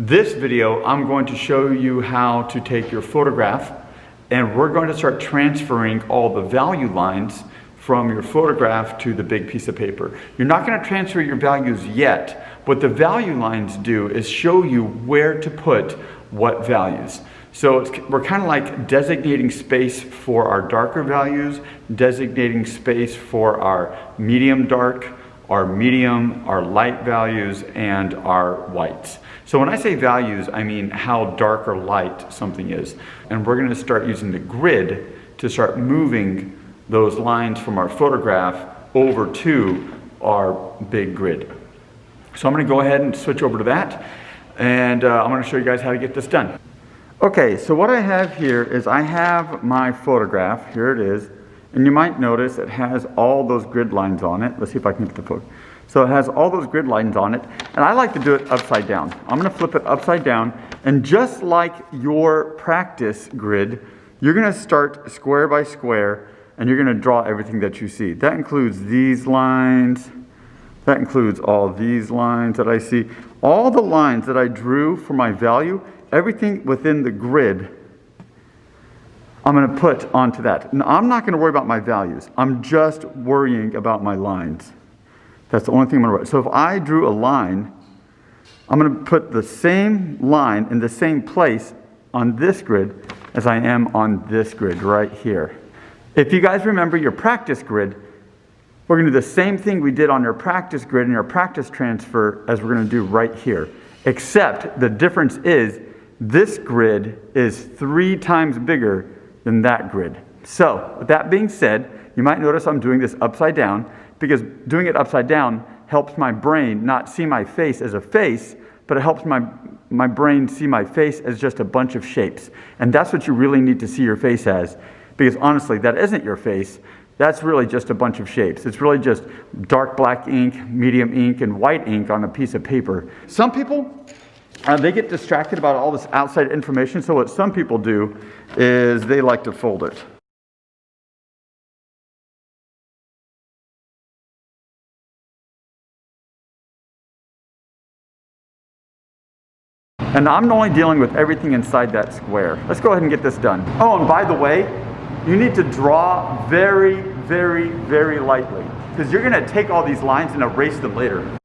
This video, I'm going to show you how to take your photograph and we're going to start transferring all the value lines from your photograph to the big piece of paper. You're not going to transfer your values yet. What the value lines do is show you where to put what values. So we're kind of like designating space for our darker values, designating space for our medium dark, our medium, our light values, and our whites. So when I say values, I mean how dark or light something is. And we're going to start using the grid to start moving those lines from our photograph over to our big grid. So I'm going to go ahead and switch over to that, and I'm going to show you guys how to get this done. Okay, so what I have here is I have my photograph. Here it is. And you might notice it has all those grid lines on it. Let's see if I can get the photo. So it has all those grid lines on it. And I like to do it upside down. I'm going to flip it upside down. And just like your practice grid, you're going to start square by square. And you're going to draw everything that you see. That includes these lines. That includes all these lines that I see. All the lines that I drew for my value, everything within the grid, I'm going to put onto that. Now, I'm not going to worry about my values. I'm just worrying about my lines. That's the only thing I'm going to worry about. So if I drew a line, I'm going to put the same line in the same place on this grid as I am on this grid right here. If you guys remember your practice grid, we're going to do the same thing we did on your practice grid and your practice transfer as we're going to do right here. Except the difference is this grid is 3 times bigger than that grid. So, with that being said, you might notice I'm doing this upside down because doing it upside down helps my brain not see my face as a face, but it helps my brain see my face as just a bunch of shapes. And that's what you really need to see your face as, because honestly, that isn't your face. That's really just a bunch of shapes. It's really just dark black ink, medium ink, and white ink on a piece of paper. Some people, they get distracted about all this outside information, so what some people do is they like to fold it. And I'm only dealing with everything inside that square. Let's go ahead and get this done. Oh, and by the way, you need to draw very, very, very lightly, because you're going to take all these lines and erase them later.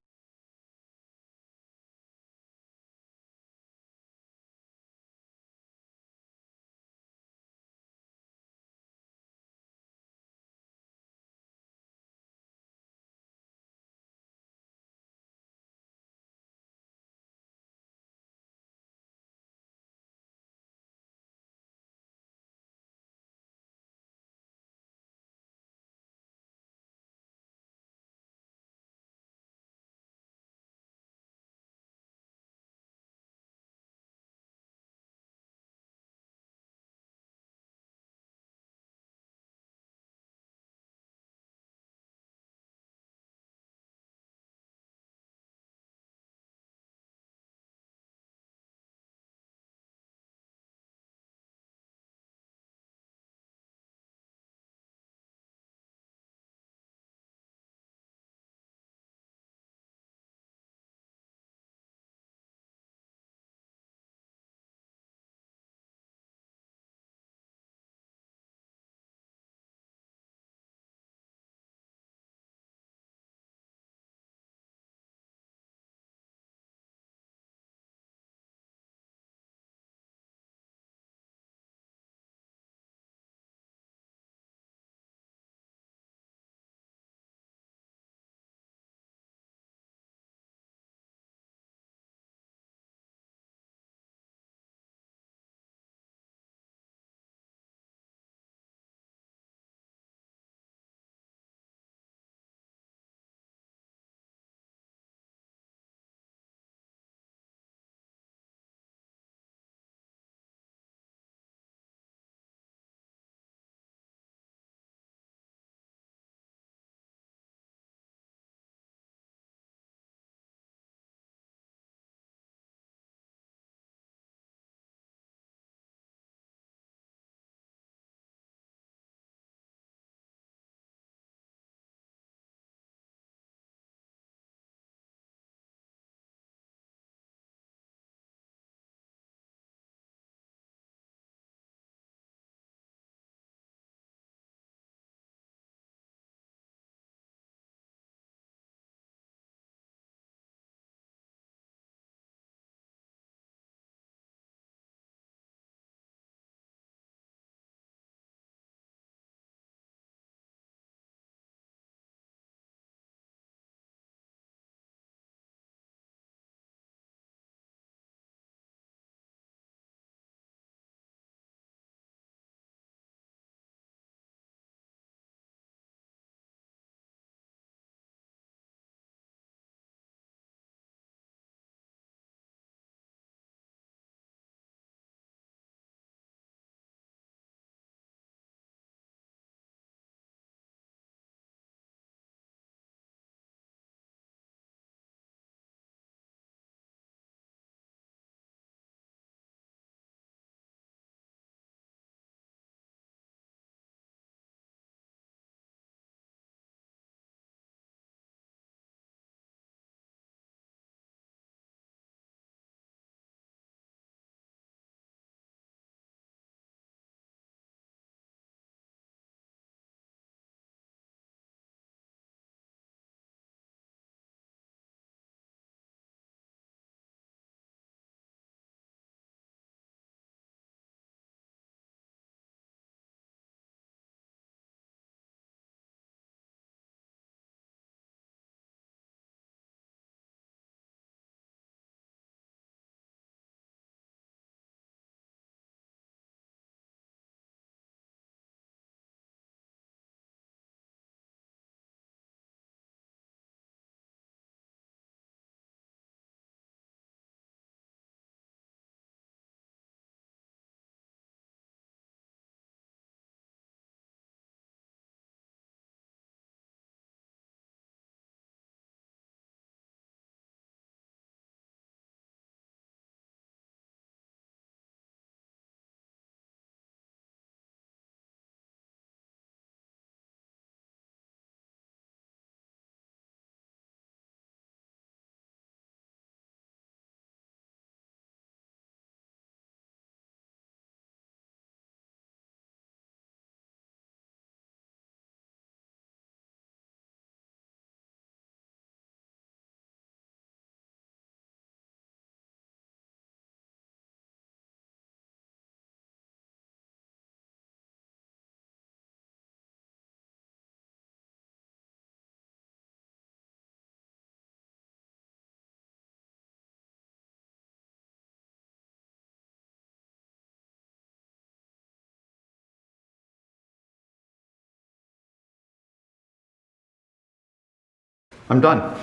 I'm done.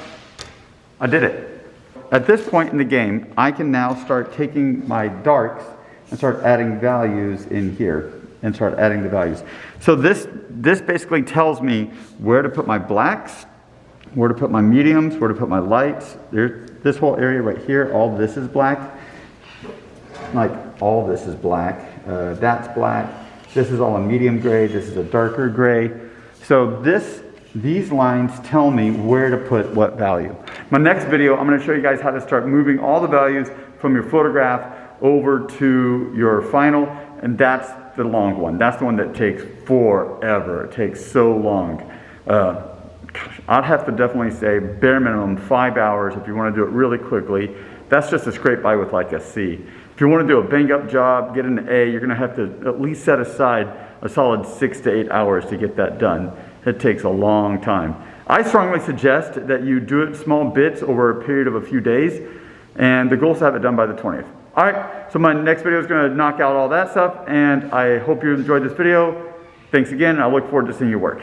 I did it. At this point in the game, I can now start taking my darks and start adding values in here and start adding the values. So this basically tells me where to put my blacks, where to put my mediums, where to put my lights. There's this whole area right here, all this is black. Like all this is black. That's black. This is all a medium gray. This is a darker gray. So these lines tell me where to put what value. My next video, I'm going to show you guys how to start moving all the values from your photograph over to your final, and that's the long one. That's the one that takes forever. It takes so long. I'd have to definitely say bare minimum 5 hours if you want to do it really quickly. That's just a scrape by with like a C. If you want to do a bang up job, get an A, you're going to have to at least set aside a solid 6 to 8 hours to get that done. It takes a long time. I strongly suggest that you do it in small bits over a period of a few days, and the goal is to have it done by the 20th. Alright, so my next video is going to knock out all that stuff, and I hope you enjoyed this video. Thanks again, and I look forward to seeing your work.